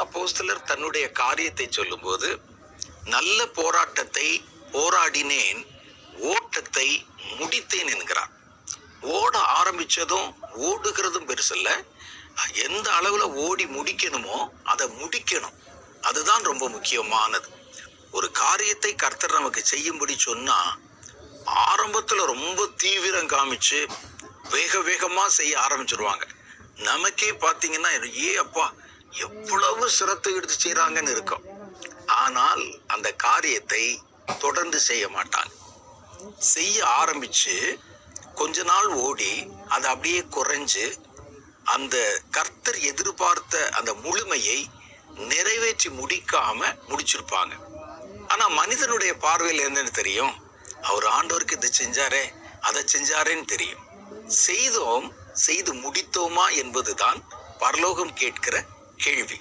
அப்போஸ்தலர் தன்னுடைய காரியத்தை சொல்லும்போது, நல்ல போராட்டத்தை போராடினேன், ஓட்டத்தை முடித்தேன் என்கிறார். ஓட ஆரம்பிச்சதும் ஓடுகிறதும் பெருசல்ல, எந்த அளவுல ஓடி முடிக்கணுமோ அதை முடிக்கணும். அதுதான் ரொம்ப முக்கியமானது. ஒரு காரியத்தை கர்த்தர் நமக்கு செய்யும்படி சொன்னா, ஆரம்பத்துல ரொம்ப தீவிரம் காமிச்சு வேக வேகமா செய்ய ஆரம்பிச்சிருவாங்க. நமக்கே பாத்தீங்கன்னா, ஏ அப்பா எவ்வளவு சிரத்தை எடுத்து செய்யறாங்கன்னு இருக்கும். ஆனால் அந்த காரியத்தை தொடர்ந்து செய்ய மாட்டாங்க. செய்ய ஆரம்பிச்சு கொஞ்ச நாள் ஓடி அது அப்படியே குறைஞ்சு அந்த கர்த்தர் எதிர்பார்த்த அந்த முழுமையை நிறைவேற்றி முடிக்காம முடிச்சிருப்பாங்க. ஆனா மனிதனுடைய பார்வையில் என்னன்னு தெரியும், அவர் ஆண்டவருக்கு இதை செஞ்சாரே அதை செஞ்சாரேன்னு தெரியும். செய்தோம், செய்து முடித்தோமா என்பதுதான் பரலோகம் கேட்கிற கேள்வி.